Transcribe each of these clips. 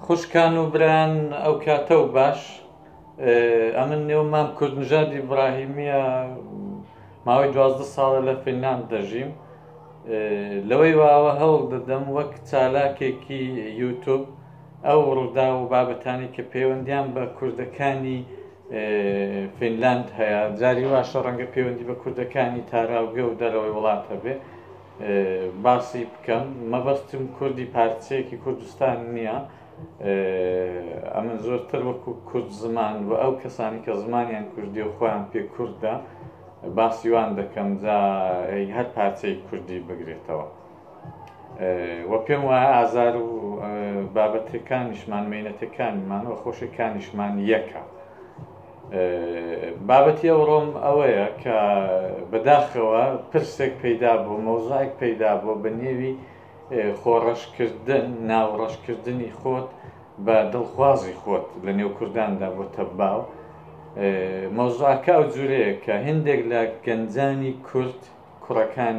خوشکان و بران ئەو کاتە و باش ئەمن نێو مام کوردنژاد ئیبراهیمیە ماوەی 12 ساڵە لە فینلاند دەژیم لەوەی واوە هەوڵ دەدەم وەک چالاکێکی یوتوب ئەو ڕوودا و بابەتانی کە پەیوەندیان بە کوردەکانی فینلاند هەیە جاری واشە ڕەنگە پەیوەندی بە کوردەکانی تاراوگە و دەرەوەی وڵاتە بێ باسی بکەم مەبەستم کوردی پارچەیەکی کوردستان نییە ئەمن زۆرتر وەکو کورد زمان و ئەو کەسانی کە زمانیان کوردی و خۆیان پێ کووردە باسیوان دەکەم جا هەر پارچەی کوردی بگرێتەوە وە پێم وایە ئازار و بابەتەکانیشمان مینەتەکانیمانەوە خۆشەکانیشمان یەکە بابەتی ئەوڕۆم ئەوەیە کە بەداخەوە پرسێک پەیدا بوو مەوزوعێک پەیدا بوو بە نێوی خۆڕەشکردن ناوڕەشکردنی خۆت بە دڵخوازی خۆت لە نێو کورداندا بۆ تەباو مەوزوعەکە ئەو جورەیە کە هەندێک لە گەنجانی کورد کوڕەکان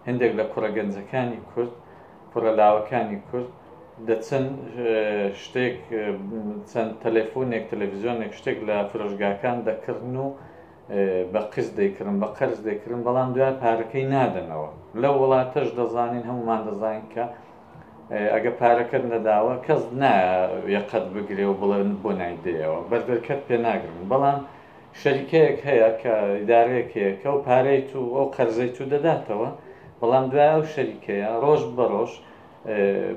هەندێک لە کوڕە گەنجەکانی کورد کوڕە لاوەکانی کورد دەچن شتێک چەند تەلەفۆنێک تەلەڤیزیۆنێک شتێک لە فرۆشگاکان دەکردن و بە قرز دەیکردن بە قەرز دەیکردن بەڵام دوای پارەکەی نادەنەوە لەو وڵاتەش دەزانین هەمومان دەزانین کە ئەگە پارەکەت نەداوە کەس یەقەت بگرێ و بڵێن بۆ نایدەیەوە بەردەرکەت پێ ناگرن بەڵام شەریکەیەک هەیە کە ئیدارەیەک هەیە کە ئەو پارەیت و ئەو قەرزەیت و دەداتەوە بەڵام دوای ئەو شەریکەیە ڕۆژ بە ڕۆژ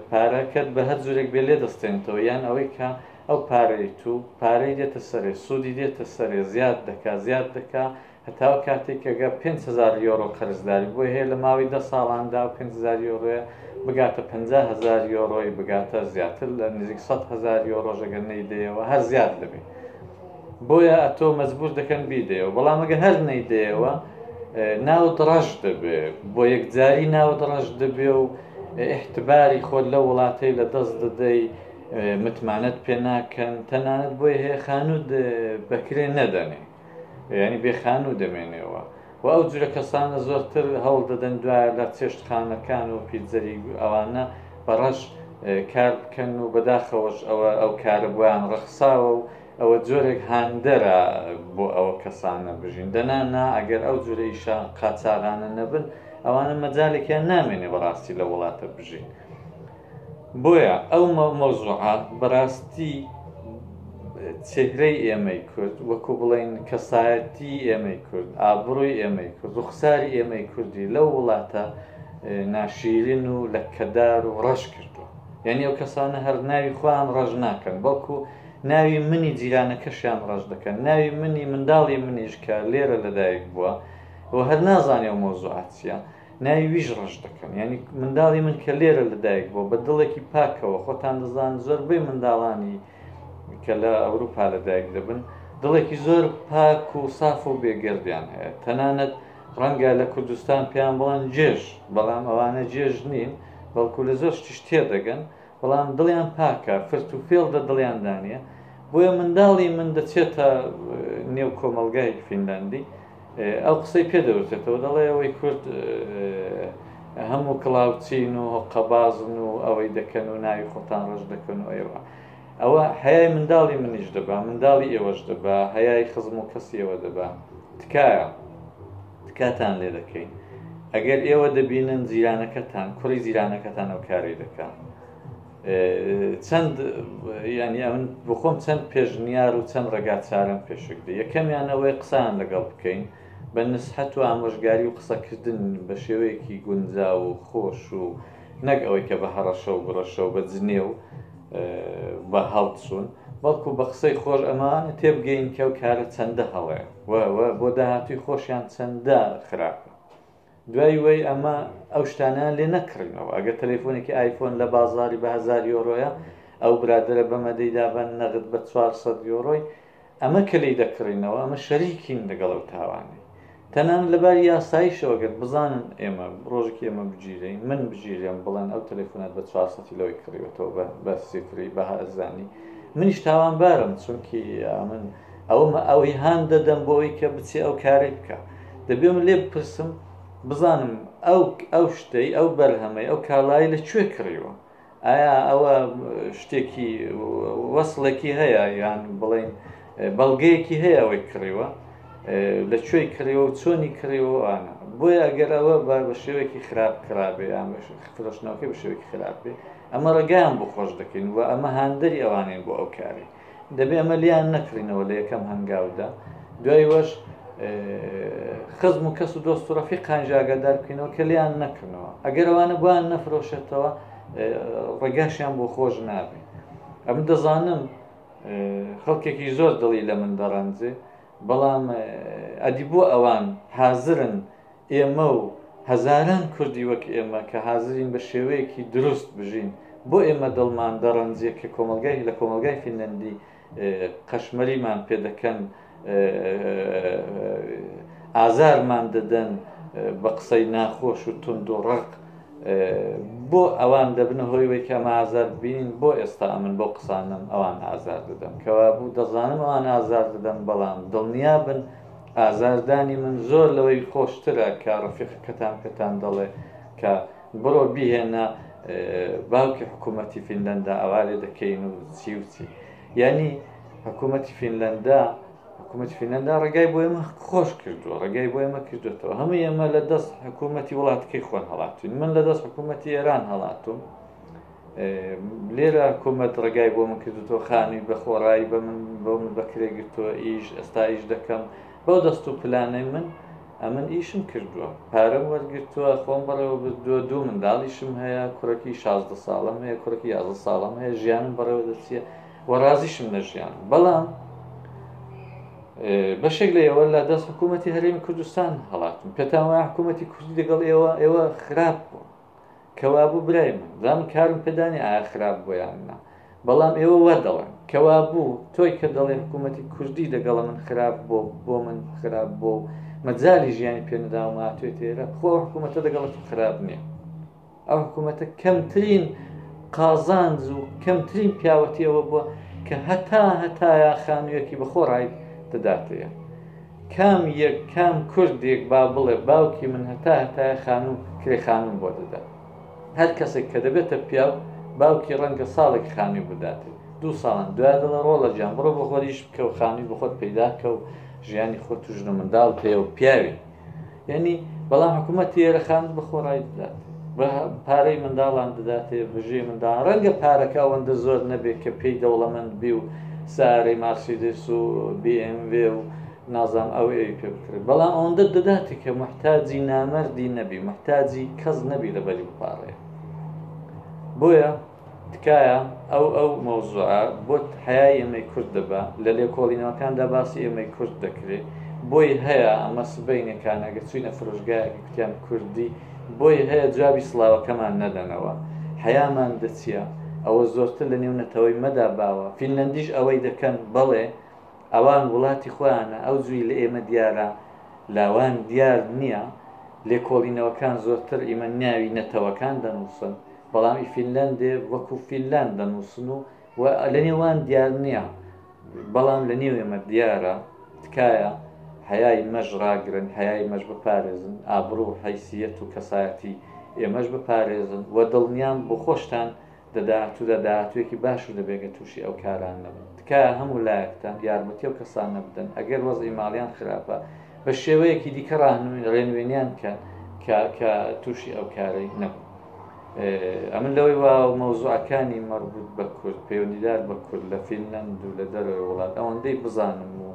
پارەکەت بە هەر جورێک بێ لێ دەستێنێتەوە یان ئەوەی کە ئەو پارەیت و پارەی دێتە سەرێ سوودی دێتە سەرێ زیاد دەکا هەتاوە کاتێک ئەگە 5,000 یۆرۆ قەرزداری بۆی هەیە لە ماوەی 10 ساڵاندا 5,000 یۆرۆیە بگاتە 50,000 یۆرۆی بگاتە زیاتر لە نزیک 100,000 یۆرۆ ئەگەر نەیدەیەوە هەر زیاد دەبێت بۆیە ئەتۆ مەجبور دەکەن بیدەیەوە بەڵام ئەگە هەر نەیدەیەوە ناوت ڕەش دەبێ بۆ یەکجاری ناوت ڕەش دەبێ و احتباری خۆت لە وڵاتەی لە دەست دەدەی متمانەت پێ ناکەن تەنانەت بۆی هەیە خانوود بەکرێ نەدەنێ ینی بێ خانوو دەمێنێەوە و ئەو جورە کەسانە زۆرتر هەوڵ دەدەن دوایە لە چێشتخانەکان و پیتزەری ئەوانە بەڕەش کار بکەن و بەداخەوەش ئەو کارە بۆیان ڕەخساوە و ئەوە جۆرێک هاندەرە بۆ ئەوە کەسانە بژین دەنانا ئەگەر ئەو جورەیشە قاچاغانە نەبن ئەوانە مەجالێکیان نامێنێ بەڕاستی لە وڵاتە بژین بۆیە ئەو مەوزوعە بەڕاستی چهرەی ئێمەی کورد وەکو بڵێن کەسایەتی ئێمەی کورد ئابڕووی ئێمەی کورد ڕوخساری ئێمەی کوردی لەو وڵاتە ناشیرین و لەکەدار و ڕەش کردووە یعنی ئەو کەسانە هەر ناوی خۆیان ڕەش ناکەن بەڵکو ناوی منی جیرانەکەشیان ڕەش دەکەن ناوی منی منداڵی منیش کە لێرە لەدایک بووە و هەر نازانێ و مۆزوعات چیە ناوی ویش ڕەش دەکەن ینی منداڵی من کە لێرە لەدایک بووە بە دڵێکی پاکەوە خۆتان دەزان زۆربەی منداڵانی کە لە ئەوروپا لەدایک دەبن دڵێکی زۆر پاک و ساف و بێگەردیان هەیە تەنانەت ڕەنگە لە کوردستان پێیان بڵێن جێژ بەڵام ئەوانە جێژ نین بەڵکو لە زۆر شتیش تێدەگەن بەڵام دڵیان پاکە فرت و فێڵ دڵیان دانیە بۆیە منداڵی من دەچێتە نێو کۆمەلگای فینلاندی ئەو قسەی پێدەوتێتەوە دەڵێ ئەوەی کورد هەموو کڵاوچین و قەبازن و ئەوەی دەکەن و ناوی خۆتان ڕەش دەکەن و ئێوە ئەوە هەیای منداڵی منیش دەبا منداڵی ئێوەش دەبا هەیای خزم و کەسی ئێوە دەبا تکایە تکاتان لێ دەکەین ئەگەر ئێوە دەبینن جیرانەکەتان کوڕی جیرانەکەتان ئەو کاری دەکەن چەند ینی ئەمن بۆ خۆم چەند پێشنیار و چەند ڕێگا چارەم پێشکدە یەکەمیان ئەوەی قسان لەگەڵ بکەین بە نسحەت و ئامۆژگاری و قسەکردن بە شێوەیەکی گونجا و خۆش و نەک ئەوەی کە بە هەڕەشە و بڕەشە و بە جنێ و بە هەڵچوون بەڵکو بە قسەی خۆش ئەمانە تێبگەین کە ئەو کارە چەندە هەڵەیە بۆ داهاتوی خۆشیان چەندە خراپە دوای وەی ئەمە ئەو شتانیان لێ نەکڕینەوە ئەگەر تەلەفۆنێکی ئایفۆن لە بازاری بە 1000 یۆرۆیە ئەو برادرە بەمەدەیدابەن نەغت بە 400 یۆرۆی ئەمە کە لی دەکڕینەوە ئەمە شەریکین لەگەڵ ئەو تاوانی تەنان لەباری یاساییشەوەگەر بزانن ئێمە ڕۆژێکی ئێمە بگیرین من بگیرێم بڵێن ئەو تەلەفۆنات بە 400 لەوەی کڕیوەتەوە بە سیفری بە هەزانی منیش تاوانبارم چونکی من ئەوەی هان دەدەم بۆ ئەوەی کە بچێ ئەو کارێک بکە دەبێم لێ بپرسم بزانم ئەو شتەی ئەو بەرهەمەی ئەو کاڵایی لەکوێ کڕیوە ئایا ئەوە شتێکی وەسڵێکی هەیە یان بڵێن بەڵگەیەکی هەیە ئەوەی کڕیوە لەکوێی کڕیەوە و چۆنی کڕیەوەوانە بۆیە ئەگەر ئەوە بە شێوەیەکی خراپ کرابێ یان فرۆشتنەوەکەی بە شێوەیەکی خراپێ ئەمە ڕێگایان بۆ خۆش دەکەین و ئەمە هاندەری ئەوانەیە بۆ ئەو کاری دەبێ ئەمە لیان نەکڕینەوە لە یەکەم هەنگاودا دوای وەش خزم و کەس و دۆست و ڕەفیقان ئاگادار بکەینەوە کە لیان نەکردنەوە ئەگەر ئەوانە بۆیان نەفرۆشێتەوە ڕێگاشیان بۆ خۆش نابێ ئەم دەزانم خەڵکێکی زۆر دڵی لە من دەڕەنجێ بەڵام ئەدی بۆ ئەوان حازرن ئێمە و هەزاران کوردی وەک ئێمە کە حازرین بە شێوەیەکی دروست بژین بۆ ئێمە دڵمان دەڕەنجێ کە کۆمەلگای لە کۆمەلگای فینلەندی قەشمەریمان پێ دەکەن ئازارمان دەدەن بە قسەی ناخۆش و تند و ڕق بۆ ئەوان دەبنە هۆی وەی کە ئەمە ئازار بینین بۆ ئێستا ئەمن بۆ قسانم ئەوان ئازار دەدەم کەوا بوو دەزانم ئەوان ئازار دەدەم بەڵام دڵنیا بن ئازاردانی من زۆر لەوەی خۆشترە کە ڕەفیقەکەتان دەڵێ کە بڕۆ بیهێنە باوکی حکوومەتی فینلەندا ئەوارێ دەکەین و چی وچی یعنی حکوومەتی فینلەندا ڕێگای بۆ ئێمە خۆش کردووە ڕێگای بۆ ئێمە کردوێتەوە هەموو ئێمە لە دەست حکوومەتی وڵاتەکەی خۆن هەڵاتوین من لە دەست حکوومەتی ئێران هەڵاتوم لێرە حکوومەت ڕێگای بۆ من کردوەوە خانی بە خۆڕایی بە من بەکرێگرتووە ئیش ئێستا ئیش دەکەم بەو دەست و پلانەی من ئیشم کردووە پارەم وەرگرتووە خۆم بەڕێوە دوو منداڵیشم هەیە کوڕێکی 16 ساڵم هەیە کوڕێکی 11 ساڵم هەیە ژیانم بەڕێوە دەچیە وەڕازیشم لە ژیان بەڵام بەشێک لە ئێوە لە دەست حکوومەتی هەرێمی کوردستان هەڵاتم پێتان وایە حکوومەتی کوردی لەگەڵ ئێوە خراپ بوو کەوا بوو برای من زانم کارم پێدانی ئایا خراپ بۆ یان نا بەڵام ئێوە وا دەڵێن کەوا بوو تۆی کە دەڵێ حکوومەتی کوردی لەگەڵە من خراپ بۆ من خراپ بۆ مەجای ژیانی پێنەدا و ماتوێت ئێرە خۆ حکوومەتە لەگەڵت خراپ نییە ئەو حکوومەتە کەمترین قازانج و کەمترین پیاوەتیەوە بووە کە هەتایە خانوویەکی بەخۆڕایی دەداتەیە کام کوردێک با بڵێ باوکی من هەتایە خانوو کرێ خانوم بۆ دەدات هەر کەسێک کە دەبێتە پیاو باوکی ڕەنگە ساڵێک خانووی بداتێ 2 ساڵان دوای دەڵە ڕۆڵە گیان بڕۆ بە خۆریش بکە و خانووی بە خۆت پەیداکە و ژیانی خۆت و ژنە منداڵ پێ و پیاوی یعنی بەڵام حکوومەتی ئێرە خانوو بە خۆڕایی دەدات بە پارەی منداڵان دەداتێ بژێ منداڵ ڕەنگە پارەکە ئەوەندە زۆر نەبێت کە پێی دەوڵەمەند بی و سارەی مارسیدس و BMW و نازام ئەو پێ بکرێت بەڵام ئەوەندە دەداتی کە محتاجی نامەردی نەبی محتاجی کەس نەبی لەبەری بپارڕێ بۆیە تکایە ئەو مەوزوعە بۆ حیای ئێمەی کورد دەبا لە لێکۆڵینەوەکاندا باسی ئێمەی کورد دەکرێت بۆی هەیە ئەمە سبەینەکان ئەگە چوینە فرۆشگایەکی کوتیان کوردی بۆی هەیە جوابی سڵاوەکەمان نەدەنەوە حیامان دەچیە ئەوە زۆرتر لە نێونەتەوەی مەدا باوە فینلەندیش ئەوەی دەکەن بەڵێ ئەوان وڵاتی خۆیانە ئەو جووی لە ئێمە دیارە لاوان دیار نییە لێکۆڵینەوەکان زۆرتر ئێمە ناوی نەتەوەکان دەنووسن بەڵامی فینلەندێ وەکو فینلاند دەنووسن و لە نێوان دیار نییە بەڵام لە نێو ئێمە دیارە تکایە حیای مەژ ڕاگرن حیای مەژ بپارێزن ئابڕوو حیسیەت و کەسایەتی ئێمەش بپارێزن و دڵنیان بۆ خۆشتان دەداهاتوێکی باش و دەبێگە تووشی ئەو کاران نەبن تکایە هەموو لایەکتان یارمەتی و کەسان نەبدەن ئەگەر وەزئی ماڵیان خراپە بە شێوەیەکی دیکە ڕێنوێنیان کە تووشی ئەو کارەی نەبن ئەمن لەوەی وا مەوزوعەکانی مەربوط بە کورد پەیوەندیدار بە کورد لە فینلەند و لە دەرەوەی وڵات ئەوەندەی بزانم و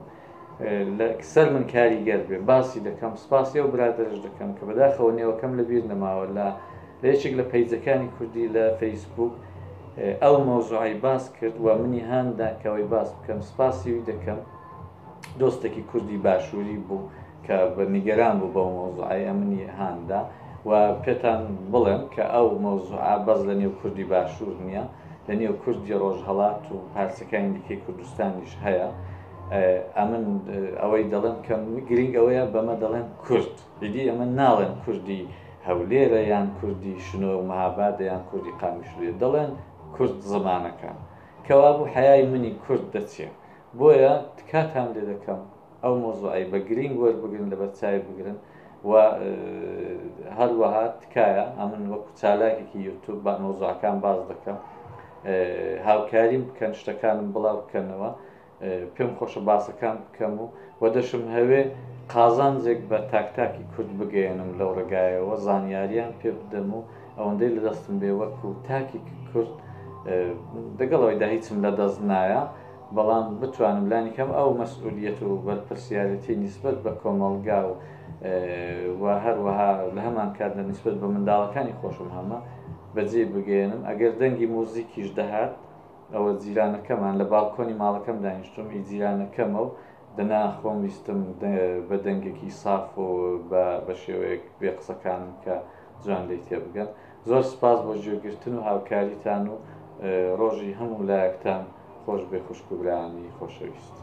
سەر من کاریگەر بێ باسی دەکەم سپاسی و برادرش دەکەم کە بەداخەوە نێوەکەم لەبیر نەماوە لە یەکێک لە پەیجەکانی کوردی لە فەیسبوک ئەو مەوزوعی باس کرد و منی هاندا کەوەی باس بکەم سپاسیوی دەکەم دۆستێکی کوردی باشووری بوو کە بە نیگەران بوو بەو مەوزوعی ئەمنی هاندا و پێتان بڵێم کە ئەو مەوزوعە بەس لە نێو کوردی باشوور نییە لە نێو کوردی ڕۆژهەڵات و پارچەکانی دیکەی کوردستانیش هەیە ئەمن ئەوەی دەڵێن کە گرنگ ئەوەیە بەمە دەڵێن کورد دیدی ئەمە ناڵێن کوردی هەولێرە یان کوردی شنۆ و مەهابادە یان کوردی قامیشلوێ دەڵێن کورد زمانەکان کەوا بوو حیای منی کورد دەچێت بۆیە کاتان لێ دەکەم ئەو مۆزوعی بە گرنگ وەربگرن لە بەرچاوی بگرن و هەروەها تکایە ئەمن وەکو چالاکێکی یوتوب بە مۆزوعەکان باز دەکەم هاوکاریم بکەن شتەکانم بڵاو بکەنەوە پێم خۆشە باسەکان بکەم و دەشم هەوێ قازانجێک بە تاکتاکی کورد بگەێنم لەو ڕێگایەوە زانیاریان پێ بدەم و ئەوەندەی لە دەستم بێ وەکو تاکی کورد دەگەڵەوەی دا هیچم لە دەست نایە بەڵام بتوانم لانی کەم ئەو مەسئولیەت و بەرپرسیارەتی نیسبەت بە کۆمەڵگا و هەروەها لە هەمان کاتدا نیسبەت بە منداڵەکانی خۆشم هەمە بەجێ بگەێنم ئەگەر دەنگی مۆزیکیش دەهات ئەوە جیرانەکەمان لە باڵکۆنی ماڵەکەم دانیشتم جیرانەکەمە و دەنا خۆم ویستم بە دەنگێکی ساف و بە شێوەیەک بێ قسەکانم کە جوان لی تێ بگەن زۆر سپاس بۆ گوێگرتن و هاوکاریتان و ڕۆژی هەموو لایەکتان خۆش بێ خوشک و برایانی خۆشەویست.